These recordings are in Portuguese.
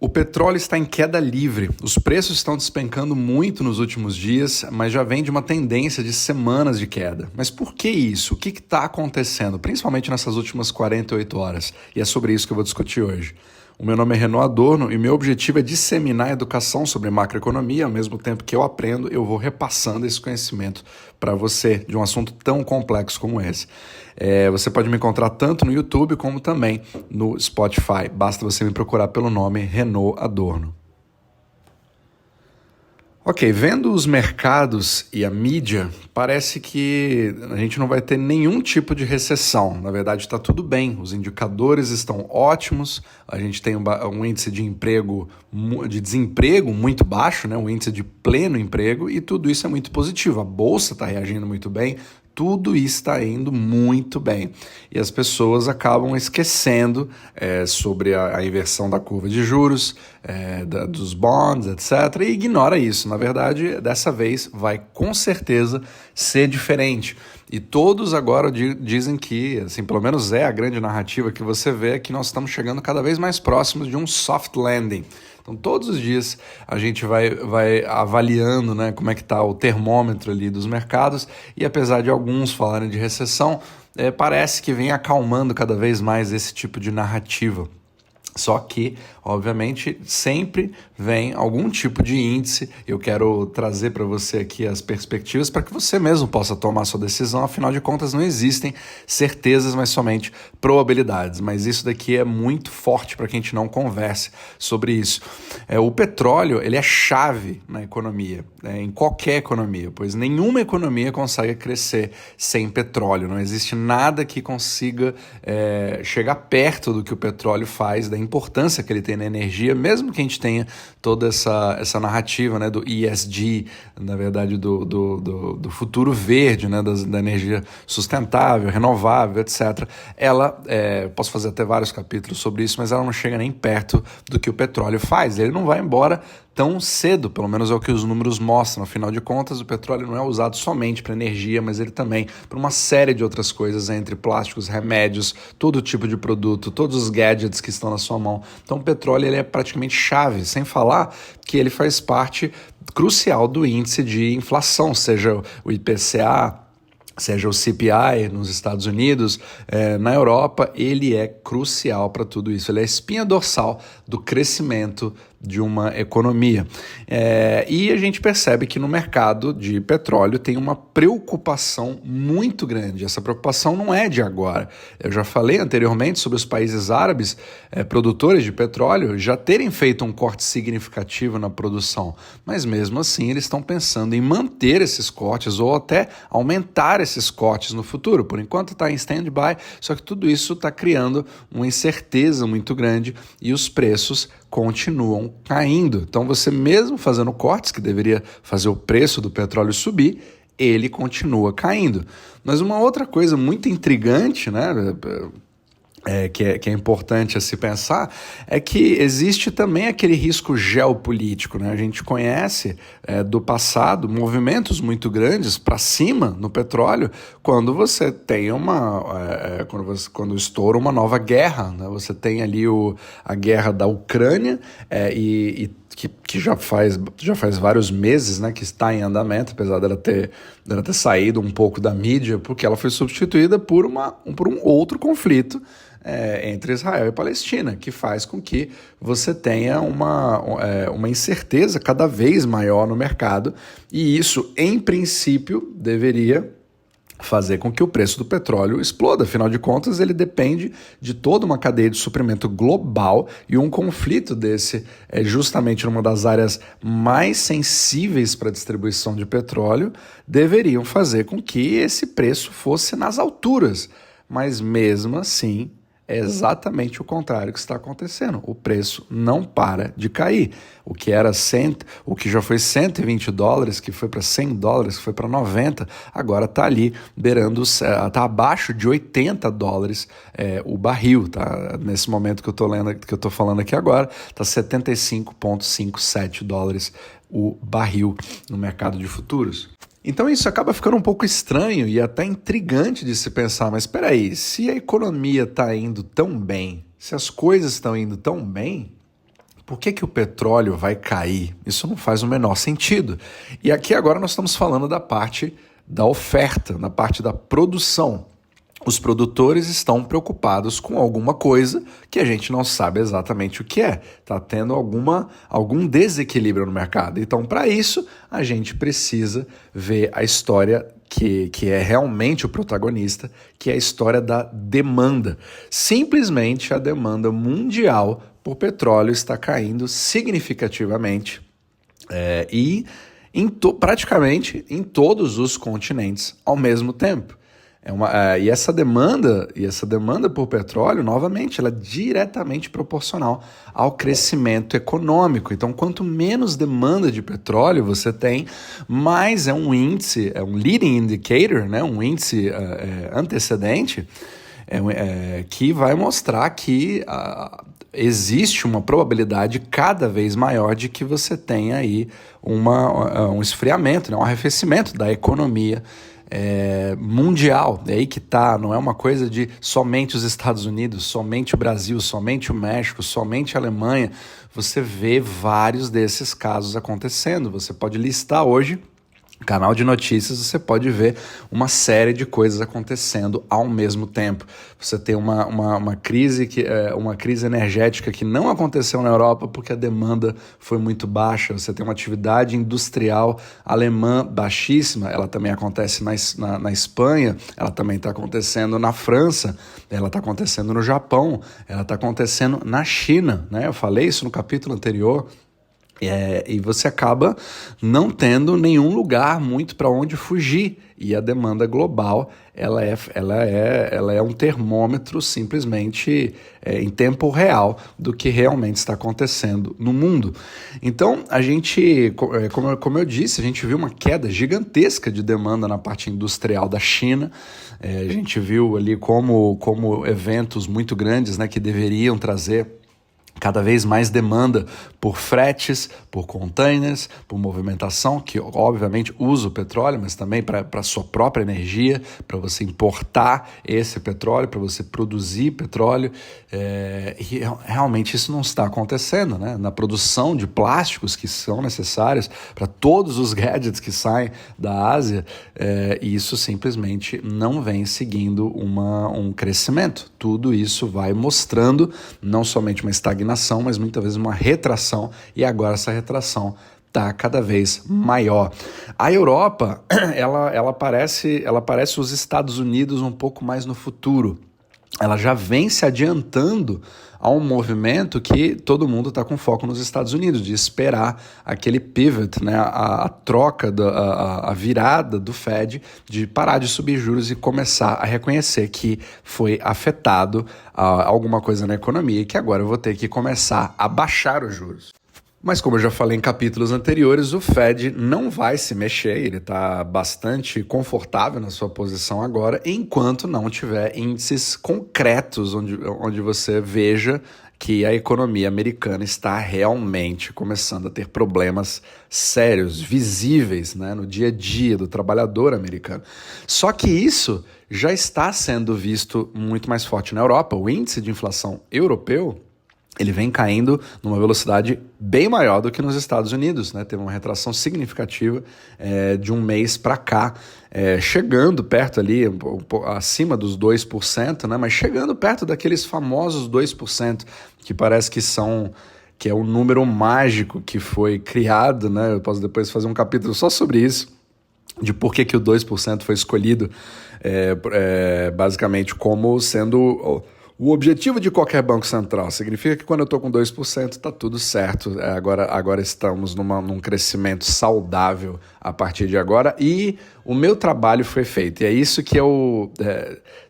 O petróleo está em queda livre. Os preços estão despencando muito nos últimos dias, mas já vem de uma tendência de semanas de queda. Mas por que isso? O que está acontecendo, principalmente nessas últimas 48 horas? E é sobre isso que eu vou discutir hoje. O meu nome é Renaud Adorno e meu objetivo é disseminar educação sobre macroeconomia. Ao mesmo tempo que eu aprendo, eu vou repassando esse conhecimento para você de um assunto tão complexo como esse. Você pode me encontrar tanto no YouTube como também no Spotify. Basta você me procurar pelo nome Renaud Adorno. Ok, vendo os mercados e a mídia, parece que a gente não vai ter nenhum tipo de recessão. Na verdade, está tudo bem, os indicadores estão ótimos, a gente tem um índice de desemprego muito baixo, né? Um índice de pleno emprego, e tudo isso é muito positivo. A bolsa está reagindo muito bem, tudo isso está indo muito bem. E as pessoas acabam esquecendo sobre a inversão da curva de juros, dos bonds, etc. E ignora isso. Na verdade, dessa vez vai com certeza ser diferente. E todos agora dizem que, assim, pelo menos é a grande narrativa que você vê, que nós estamos chegando cada vez mais próximos de um soft landing. Então, todos os dias a gente vai avaliando, né, como é que está o termômetro ali dos mercados, e apesar de alguns falarem de recessão, parece que vem acalmando cada vez mais esse tipo de narrativa. Só que, obviamente, sempre vem algum tipo de índice. Eu quero trazer para você aqui as perspectivas para que você mesmo possa tomar sua decisão. Afinal de contas, não existem certezas, mas somente probabilidades. Mas isso daqui é muito forte para que a gente não converse sobre isso. O petróleo, ele é chave na economia, em qualquer economia, pois nenhuma economia consegue crescer sem petróleo. Não existe nada que consiga chegar perto do que o petróleo faz, da importância que ele tem na energia, mesmo que a gente tenha toda essa narrativa, né, do ESG, na verdade do futuro verde, né, da energia sustentável, renovável, etc. Ela, posso fazer até vários capítulos sobre isso, mas ela não chega nem perto do que o petróleo faz. Ele não vai embora tão cedo, pelo menos é o que os números mostram. Afinal de contas, o petróleo não é usado somente para energia, mas ele também para uma série de outras coisas, entre plásticos, remédios, todo tipo de produto, todos os gadgets que estão na sua mão. Então o petróleo ele é praticamente chave, sem falar que ele faz parte crucial do índice de inflação, seja o IPCA, seja o CPI nos Estados Unidos, na Europa, ele é crucial para tudo isso. Ele é a espinha dorsal do crescimento de uma economia. E a gente percebe que no mercado de petróleo tem uma preocupação muito grande. Essa preocupação não é de agora. Eu já falei anteriormente sobre os países árabes, produtores de petróleo, já terem feito um corte significativo na produção. Mas mesmo assim, eles estão pensando em manter esses cortes ou até aumentar esses cortes no futuro. Por enquanto está em stand-by, só que tudo isso está criando uma incerteza muito grande e os preços continuam caindo. Então você mesmo fazendo cortes, que deveria fazer o preço do petróleo subir, ele continua caindo. Mas uma outra coisa muito intrigante, né, que é importante a se pensar, é que existe também aquele risco geopolítico, né? A gente conhece do passado movimentos muito grandes para cima no petróleo quando você tem quando estoura uma nova guerra, né? Você tem ali a guerra da Ucrânia que já faz vários meses, né, que está em andamento, apesar dela ter saído um pouco da mídia, porque ela foi substituída por um outro conflito entre Israel e Palestina, que faz com que você tenha uma incerteza cada vez maior no mercado, e isso, em princípio, deveria fazer com que o preço do petróleo exploda. Afinal de contas, ele depende de toda uma cadeia de suprimento global, e um conflito desse justamente numa das áreas mais sensíveis para a distribuição de petróleo, deveriam fazer com que esse preço fosse nas alturas. Mas mesmo assim, é exatamente o contrário que está acontecendo. O preço não para de cair. O que já foi $120, que foi para $100, que foi para 90, agora está ali beirando, está abaixo de $80 o barril, tá? Nesse momento que eu estou falando aqui agora, está $75,57 o barril no mercado de futuros. Então isso acaba ficando um pouco estranho e até intrigante de se pensar, mas espera aí, se a economia está indo tão bem, se as coisas estão indo tão bem, Por que o petróleo vai cair? Isso não faz o menor sentido. E aqui agora nós estamos falando da parte da oferta, na parte da produção. Os produtores estão preocupados com alguma coisa que a gente não sabe exatamente o que é. Está tendo algum desequilíbrio no mercado. Então, para isso, a gente precisa ver a história que é realmente o protagonista, que é a história da demanda. Simplesmente a demanda mundial por petróleo está caindo significativamente e praticamente em todos os continentes ao mesmo tempo. E essa demanda por petróleo, novamente, ela é diretamente proporcional ao crescimento econômico. Então, quanto menos demanda de petróleo você tem, mais é um índice, é um leading indicator, né? Um índice antecedente, que vai mostrar que existe uma probabilidade cada vez maior de que você tenha aí um esfriamento, né? Um arrefecimento da economia mundial. É aí que tá, não é uma coisa de somente os Estados Unidos, somente o Brasil, somente o México, somente a Alemanha. Você vê vários desses casos acontecendo. Você pode listar hoje, canal de notícias, você pode ver uma série de coisas acontecendo ao mesmo tempo. Você tem uma crise energética que não aconteceu na Europa porque a demanda foi muito baixa. Você tem uma atividade industrial alemã baixíssima, ela também acontece na Espanha, ela também está acontecendo na França, ela está acontecendo no Japão, ela está acontecendo na China, né? Eu falei isso no capítulo anterior. E você acaba não tendo nenhum lugar muito para onde fugir. E a demanda global ela é um termômetro simplesmente em tempo real do que realmente está acontecendo no mundo. Então, a gente, como eu disse, a gente viu uma queda gigantesca de demanda na parte industrial da China. A gente viu ali como eventos muito grandes, né, que deveriam trazer cada vez mais demanda por fretes, por containers, por movimentação, que obviamente usa o petróleo, mas também para a sua própria energia, para você importar esse petróleo, para você produzir petróleo. E realmente isso não está acontecendo, né? Na produção de plásticos que são necessários para todos os gadgets que saem da Ásia, isso simplesmente não vem seguindo um crescimento. Tudo isso vai mostrando não somente uma estagnação, mas muitas vezes uma retração, e agora essa retração está cada vez maior. A Europa, ela parece os Estados Unidos um pouco mais no futuro. Ela já vem se adiantando a um movimento que todo mundo está com foco nos Estados Unidos, de esperar aquele pivot, né, a troca, a virada do Fed, de parar de subir juros e começar a reconhecer que foi afetado alguma coisa na economia e que agora eu vou ter que começar a baixar os juros. Mas como eu já falei em capítulos anteriores, o Fed não vai se mexer, ele está bastante confortável na sua posição agora, enquanto não tiver índices concretos onde você veja que a economia americana está realmente começando a ter problemas sérios, visíveis, né, no dia a dia do trabalhador americano. Só que isso já está sendo visto muito mais forte na Europa. O índice de inflação europeu, ele vem caindo numa velocidade bem maior do que nos Estados Unidos, né? Teve uma retração significativa de um mês para cá, chegando perto ali, acima dos 2%, né? Mas chegando perto daqueles famosos 2%, que parece que é o número mágico que foi criado, né? Eu posso depois fazer um capítulo só sobre isso, de por que o 2% foi escolhido basicamente como sendo o objetivo de qualquer banco central. Significa que quando eu estou com 2% está tudo certo. Agora estamos num crescimento saudável a partir de agora e o meu trabalho foi feito. E é isso que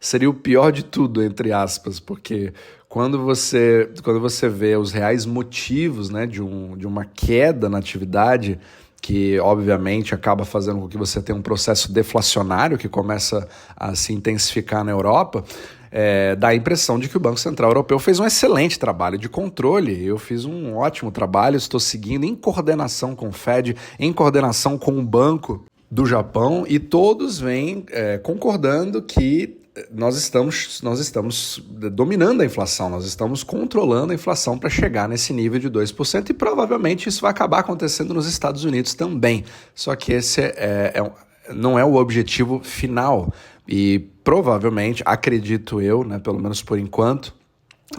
seria o pior de tudo, entre aspas, porque quando você vê os reais motivos, né, de uma queda na atividade, que obviamente acaba fazendo com que você tenha um processo deflacionário que começa a se intensificar na Europa, dá a impressão de que o Banco Central Europeu fez um excelente trabalho de controle. Eu fiz um ótimo trabalho, estou seguindo em coordenação com o Fed, em coordenação com o Banco do Japão, e todos vêm concordando que nós estamos dominando a inflação, nós estamos controlando a inflação para chegar nesse nível de 2% e provavelmente isso vai acabar acontecendo nos Estados Unidos também. Só que esse não é o objetivo final e provavelmente, acredito eu, né, pelo menos por enquanto,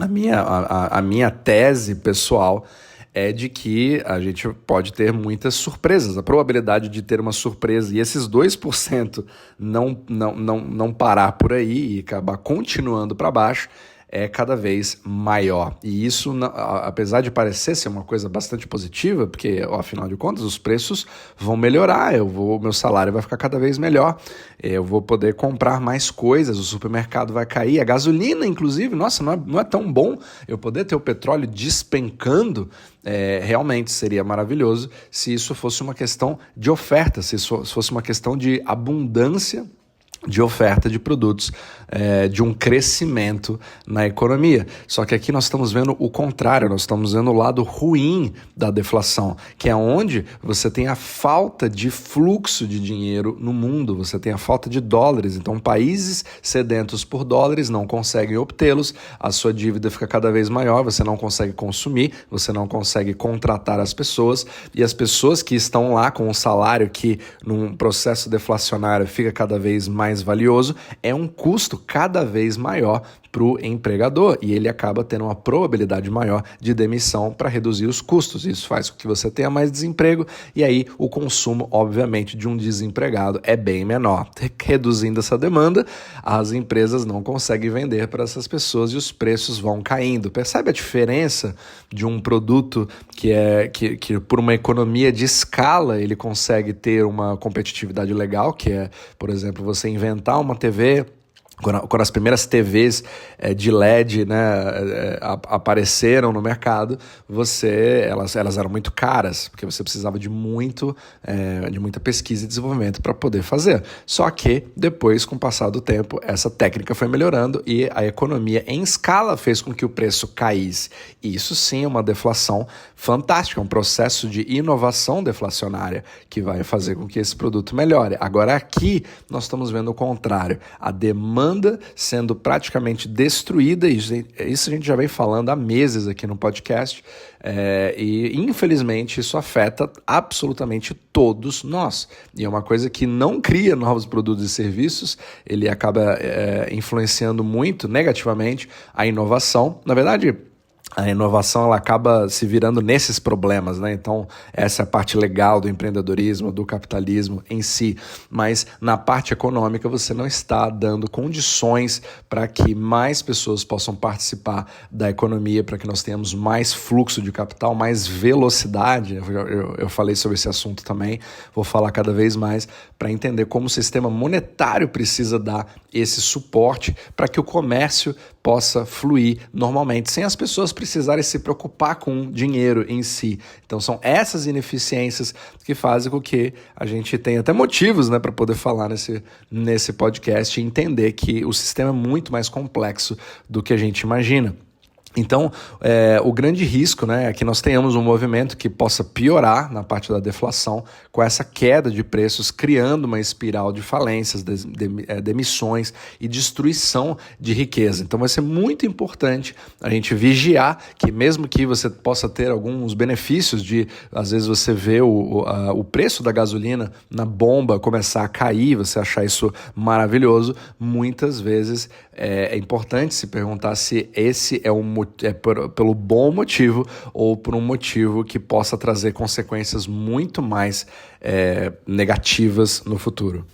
a minha tese pessoal é de que a gente pode ter muitas surpresas. A probabilidade de ter uma surpresa e esses 2% não parar por aí e acabar continuando para baixo é cada vez maior. E isso, apesar de parecer ser uma coisa bastante positiva, porque, afinal de contas, os preços vão melhorar, meu salário vai ficar cada vez melhor, eu vou poder comprar mais coisas, o supermercado vai cair, a gasolina, inclusive, nossa, não é tão bom eu poder ter o petróleo despencando. Realmente seria maravilhoso se isso fosse uma questão de oferta, se isso fosse uma questão de abundância de oferta de produtos, de um crescimento na economia. Só que aqui nós estamos vendo o contrário, nós estamos vendo o lado ruim da deflação, que é onde você tem a falta de fluxo de dinheiro no mundo, você tem a falta de dólares. Então, países sedentos por dólares não conseguem obtê-los, a sua dívida fica cada vez maior, você não consegue consumir, você não consegue contratar as pessoas, e as pessoas que estão lá com um salário que, num processo deflacionário, fica cada vez mais valioso, é um custo cada vez maior para o empregador e ele acaba tendo uma probabilidade maior de demissão para reduzir os custos. Isso faz com que você tenha mais desemprego e aí o consumo, obviamente, de um desempregado é bem menor. Reduzindo essa demanda, as empresas não conseguem vender para essas pessoas e os preços vão caindo. Percebe a diferença de um produto que por uma economia de escala ele consegue ter uma competitividade legal, que é, por exemplo, você inventar uma TV. Quando as primeiras TVs de LED, né, apareceram no mercado, elas eram muito caras, porque você precisava de muita pesquisa e desenvolvimento para poder fazer. Só que depois, com o passar do tempo, essa técnica foi melhorando e a economia em escala fez com que o preço caísse. E isso sim é uma deflação fantástica, um processo de inovação deflacionária que vai fazer com que esse produto melhore. Agora aqui nós estamos vendo o contrário, a demanda sendo praticamente destruída, e isso a gente já vem falando há meses aqui no podcast, e infelizmente isso afeta absolutamente todos nós, e é uma coisa que não cria novos produtos e serviços, ele acaba influenciando muito negativamente a inovação. Na verdade, a inovação ela acaba se virando nesses problemas, né? Então, essa é a parte legal do empreendedorismo, do capitalismo em si. Mas na parte econômica, você não está dando condições para que mais pessoas possam participar da economia, para que nós tenhamos mais fluxo de capital, mais velocidade. Eu falei sobre esse assunto também, vou falar cada vez mais, para entender como o sistema monetário precisa dar esse suporte para que o comércio possa fluir normalmente, sem as pessoas precisarem se preocupar com dinheiro em si. Então são essas ineficiências que fazem com que a gente tenha até motivos, né, para poder falar nesse podcast e entender que o sistema é muito mais complexo do que a gente imagina. Então, o grande risco, né, é que nós tenhamos um movimento que possa piorar na parte da deflação, com essa queda de preços, criando uma espiral de falências, demissões e destruição de riqueza. Então, vai ser muito importante a gente vigiar que, mesmo que você possa ter alguns benefícios de, às vezes, você vê o preço da gasolina na bomba começar a cair, você achar isso maravilhoso, muitas vezes é importante se perguntar se esse pelo bom motivo ou por um motivo que possa trazer consequências muito mais negativas no futuro.